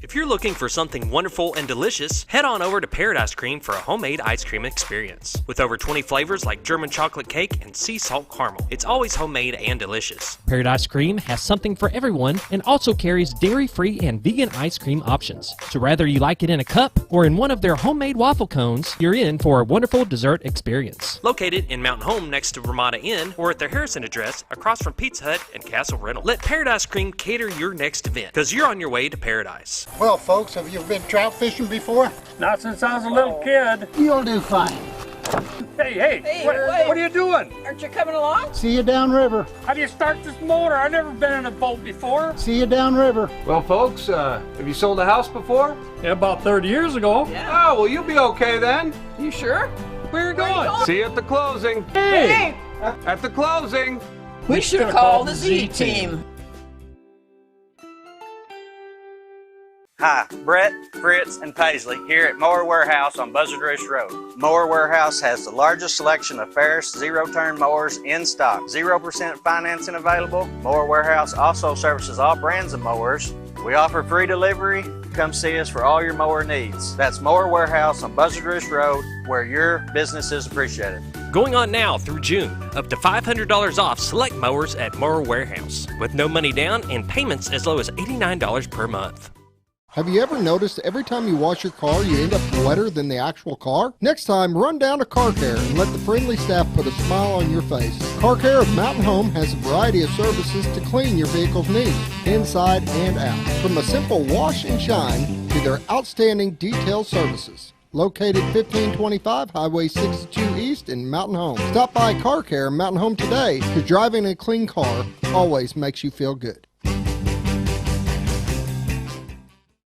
If you're looking for something wonderful and delicious, head on over to Paradise Cream for a homemade ice cream experience. With over 20 flavors like German chocolate cake and sea salt caramel, it's always homemade and delicious. Paradise Cream has something for everyone and also carries dairy-free and vegan ice cream options. So whether you like it in a cup or in one of their homemade waffle cones, you're in for a wonderful dessert experience. Located in Mountain Home next to Ramada Inn or at their Harrison address across from Pizza Hut and Castle Rental. Let Paradise Cream cater your next event, because you're on your way to paradise. Well, folks, have you been trout fishing before? Not since I was a little kid. You'll do fine. Hey, what are you doing? Aren't you coming along? See you downriver. How do you start this motor? I've never been in a boat before. See you downriver. Well, folks, have you sold a house before? Yeah, about 30 years ago. Yeah. Oh, well, you'll be okay then. You sure? Where are you going? See you at the closing. Hey! At the closing. We should call the Z-Team. Hi, Brett, Fritz, and Paisley here at Mower Warehouse on Buzzard Ridge Road. Mower Warehouse has the largest selection of Ferris zero-turn mowers in stock. 0% financing available. Mower Warehouse also services all brands of mowers. We offer free delivery. Come see us for all your mower needs. That's Mower Warehouse on Buzzard Ridge Road, where your business is appreciated. Going on now through June, up to $500 off select mowers at Mower Warehouse, with no money down and payments as low as $89 per month. Have you ever noticed every time you wash your car, you end up wetter than the actual car? Next time, run down to Car Care and let the friendly staff put a smile on your face. Car Care of Mountain Home has a variety of services to clean your vehicle's needs, inside and out. From a simple wash and shine to their outstanding detail services. Located 1525 Highway 62 East in Mountain Home. Stop by Car Care Mountain Home today, because driving a clean car always makes you feel good.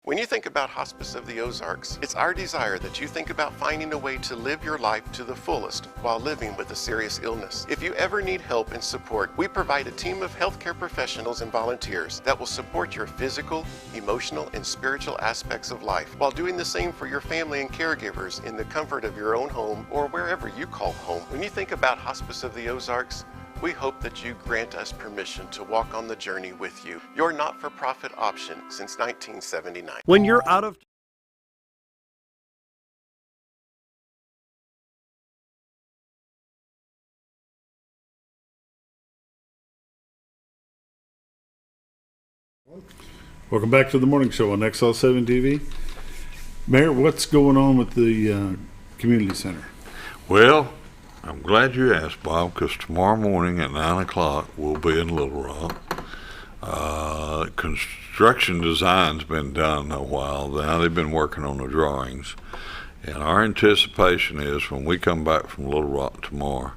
When you think about Hospice of the Ozarks, it's our desire that you think about finding a way to live your life to the fullest while living with a serious illness. If you ever need help and support, we provide a team of healthcare professionals and volunteers that will support your physical, emotional, and spiritual aspects of life while doing the same for your family and caregivers in the comfort of your own home or wherever you call home. When you think about Hospice of the Ozarks, we hope that you grant us permission to walk on the journey with you. Your not-for-profit option since 1979. When you're out of Welcome back to the morning show on XL7-TV. Mayor, what's going on with the community center? Well, I'm glad you asked, Bob, because tomorrow morning at 9 o'clock we'll be in Little Rock. Construction design's been done a while. Now they've been working on the drawings. And our anticipation is when we come back from Little Rock tomorrow,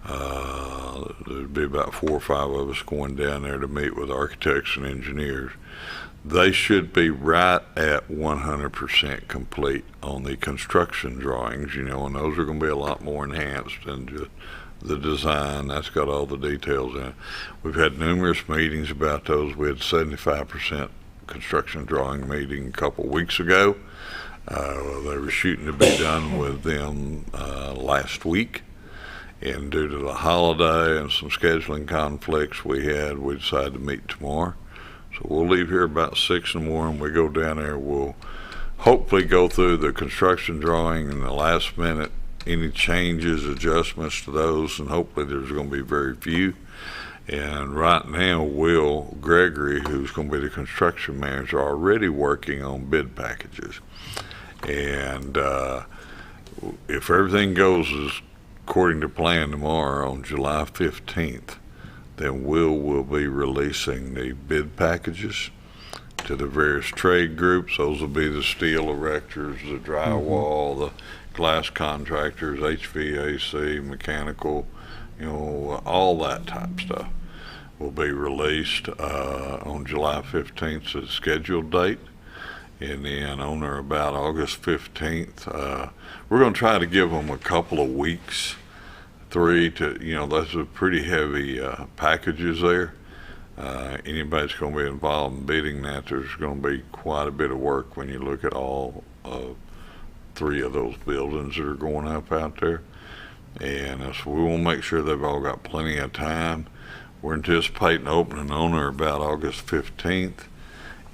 There'd be about 4 or 5 of us going down there to meet with architects and engineers. They should be right at 100% complete on the construction drawings, and those are going to be a lot more enhanced than just the design. That's got all the details in it. We've had numerous meetings about those. We had 75% construction drawing meeting a couple weeks ago. They were shooting to be done with them last week, and due to the holiday and some scheduling conflicts we decided to meet tomorrow. So we'll leave here about 6 in the morning. We go down there. We'll hopefully go through the construction drawing in the last minute, any changes, adjustments to those, and hopefully there's going to be very few. And right now, Will Gregory, who's going to be the construction manager, already working on bid packages. And if everything goes according to plan tomorrow on July 15th, then will be releasing the bid packages to the various trade groups. Those will be the steel erectors, the drywall, the glass contractors, HVAC, mechanical, all that type stuff will be released on July 15th, the scheduled date. And then on or about August 15th, we're going to try to give them a couple of weeks, 3 to, those are pretty heavy packages there. Anybody's going to be involved in bidding that, there's going to be quite a bit of work when you look at all 3 of those buildings that are going up out there. And so we want to make sure they've all got plenty of time. We're anticipating opening on or about August 15th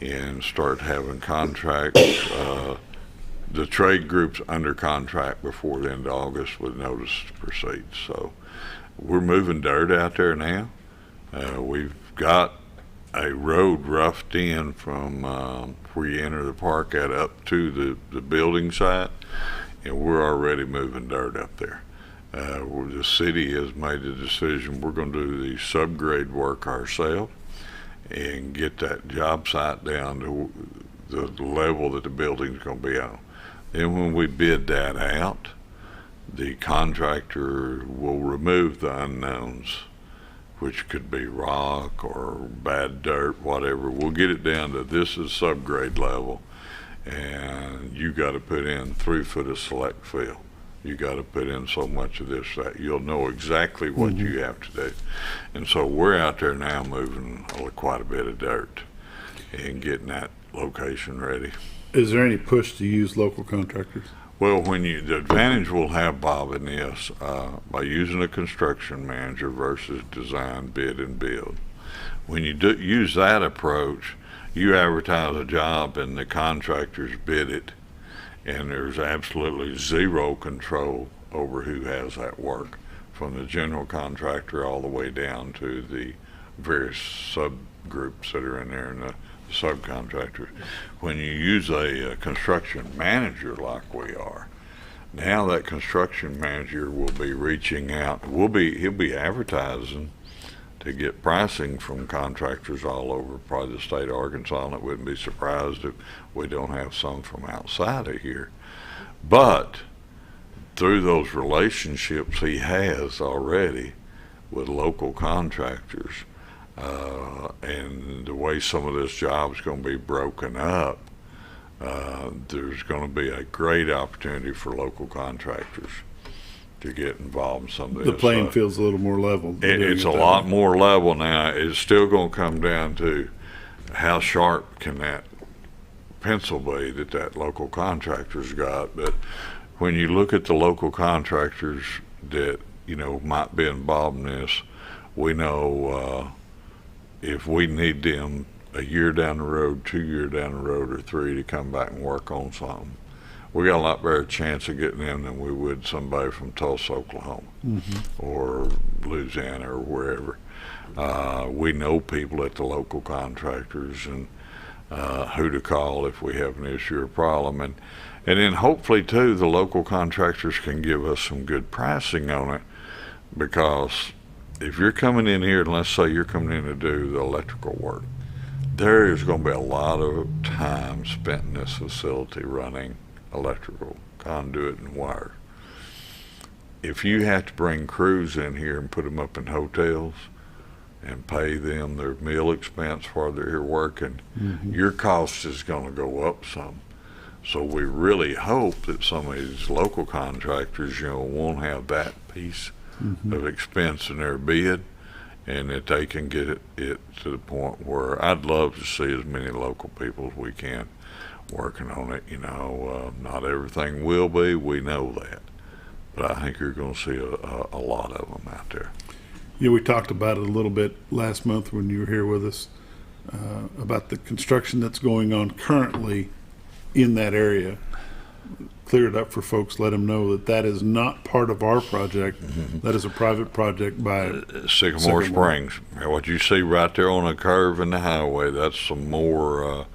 and start having contracts, the trade groups under contract before the end of August with notice to proceed. So we're moving dirt out there now. We've got a road roughed in from where you enter the park at up to the building site, and we're already moving dirt up there. The city has made the decision we're going to do the subgrade work ourselves and get that job site down to the level that the building's going to be on. Then when we bid that out, the contractor will remove the unknowns, which could be rock or bad dirt, whatever. We'll get it down to this is subgrade level, and you got to put in 3 foot of select fill. You got to put in so much of this, that you'll know exactly what you have to do. And so we're out there now moving quite a bit of dirt and getting that location ready. Is there any push to use local contractors? Well, the advantage we'll have, Bob, in this, by using a construction manager versus design, bid, and build. When you use that approach, you advertise a job and the contractors bid it, and there's absolutely zero control over who has that work, from the general contractor all the way down to the various subgroups that are in there and the subcontractors. When you use a construction manager like we are, now that construction manager will be reaching out. He'll be advertising to get pricing from contractors all over probably the state of Arkansas, and I wouldn't be surprised if we don't have some from outside of here. But through those relationships he has already with local contractors, and the way some of this job is going to be broken up, there's going to be a great opportunity for local contractors to get involved in some of this. The playing field's a little more level. It's a lot more level now. It's still going to come down to how sharp can that pencil be that local contractor's got. But when you look at the local contractors that might be involved in this, we know if we need them a year down the road, 2 years down the road, or 3 to come back and work on something, we got a lot better chance of getting them than we would somebody from Tulsa, Oklahoma, or Louisiana, or wherever. We know people at the local contractors and who to call if we have an issue or problem. And then hopefully, too, the local contractors can give us some good pricing on it, because if you're coming in here, and let's say you're coming in to do the electrical work, there is going to be a lot of time spent in this facility running electrical conduit and wire. if you have to bring crews in here and put them up in hotels and pay them their meal expense while they're here working, your cost is going to go up some. So we really hope that some of these local contractors, won't have that piece of expense in their bid, and that they can get it to the point where I'd love to see as many local people as we can working on it. Not everything will be, we know that, but I think you're going to see a lot of them out there. Yeah, we talked about it a little bit last month when you were here with us, about the construction that's going on currently in that area. Clear it up for folks, let them know that is not part of our project. That is a private project by Sycamore Springs. What you see right there on a curve in the highway, that's some more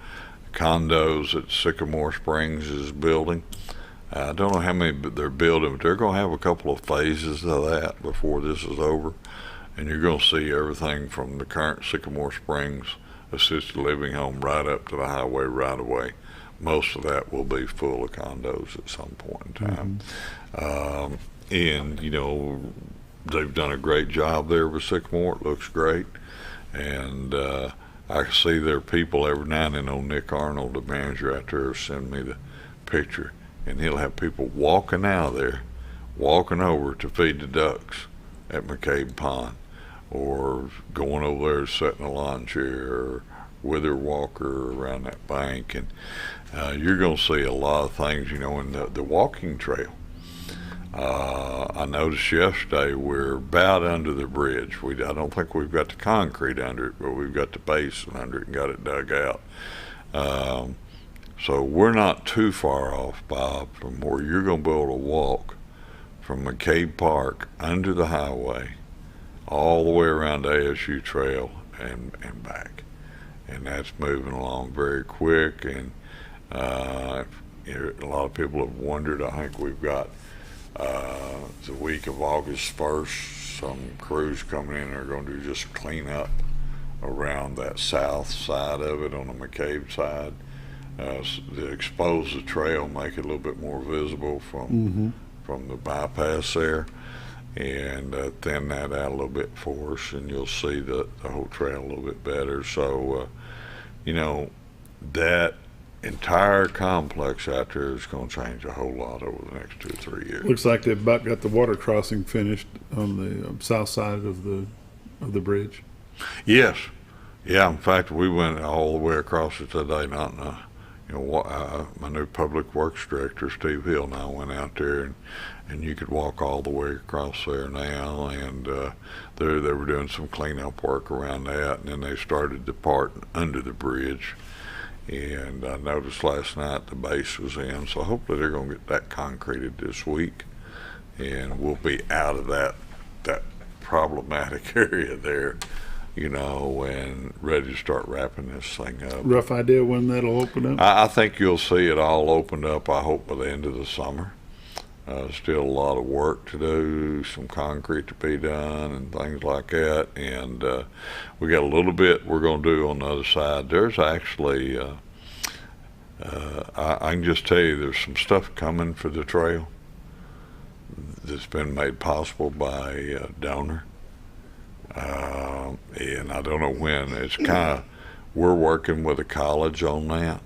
condos that Sycamore Springs is building. I don't know how many they're building, but they're going to have a couple of phases of that before this is over. And you're going to see everything from the current Sycamore Springs assisted living home right up to the highway right away. Most of that will be full of condos at some point in time. And, they've done a great job there with Sycamore. It looks great. And I see their people every now and then. On Nick Arnold, the manager out there, send me the picture. And he'll have people walking out of there, walking over to feed the ducks at McCabe Pond, or going over there sitting in a lawn chair, or with their walker around that bank. And you're going to see a lot of things, in the walking trail. I noticed yesterday we're about under the bridge. I don't think we've got the concrete under it, but we've got the basin under it and got it dug out. So we're not too far off, Bob, from where you're going to be able to walk from McCabe Park under the highway all the way around the ASU Trail and back. And that's moving along very quick. And a lot of people have wondered. I think we've got the week of August 1st, some crews coming in are going to do just clean up around that south side of it on the McCabe side. To expose the trail, make it a little bit more visible from the bypass there, and thin that out a little bit for us, and you'll see the whole trail a little bit better. So, that entire complex out there is going to change a whole lot over the next 2 or 3 years. Looks like they've about got the water crossing finished on the south side of the bridge. Yes. Yeah, in fact, we went all the way across it today, my new public works director, Steve Hill, and I went out there, and you could walk all the way across there now, and they were doing some cleanup work around that, and then they started the part under the bridge, and I noticed last night the base was in, so hopefully they're going to get that concreted this week, and we'll be out of that problematic area there, and ready to start wrapping this thing up. Rough idea when that'll open up? I think you'll see it all opened up, I hope, by the end of the summer. Still a lot of work to do, some concrete to be done and things like that. And we got a little bit we're going to do on the other side. There's actually, I can just tell you there's some stuff coming for the trail that's been made possible by a donor. And I don't know when. It's kind of, we're working with a college on that.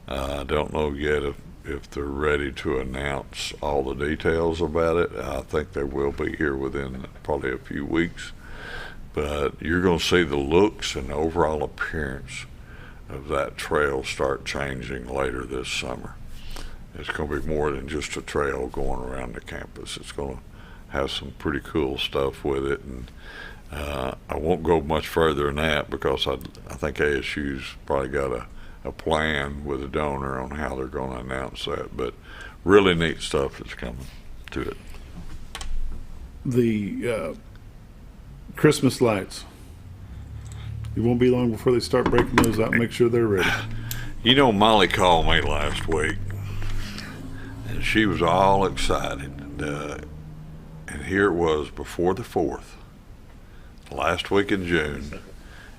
I don't know yet if they're ready to announce all the details about it. I think they will be here within probably a few weeks. But you're going to see the looks and overall appearance of that trail start changing later this summer. It's going to be more than just a trail going around the campus. It's going to have some pretty cool stuff with it. And I won't go much further than that because I think ASU's probably got a plan with a donor on how they're going to announce that. But really neat stuff that's coming to it. The Christmas lights. It won't be long before they start breaking those out and make sure they're ready. Molly called me last week, and she was all excited. And here it was before the 4th. Last week in June,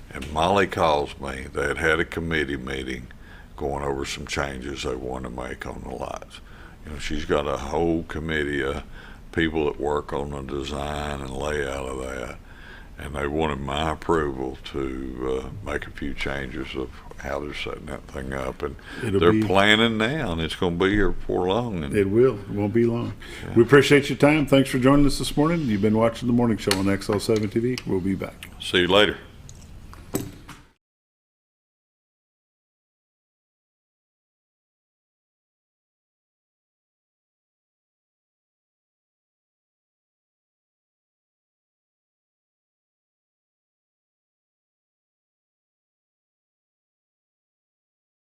and Molly calls me. They had a committee meeting going over some changes they want to make on the lights. She's got a whole committee of people that work on the design and layout of that, and they wanted my approval to make a few changes of how they're setting that thing up, and they're planning now, and it's going to be here before long. And it will. It won't be long. Yeah. We appreciate your time. Thanks for joining us this morning. You've been watching The Morning Show on XL7-TV. We'll be back. See you later.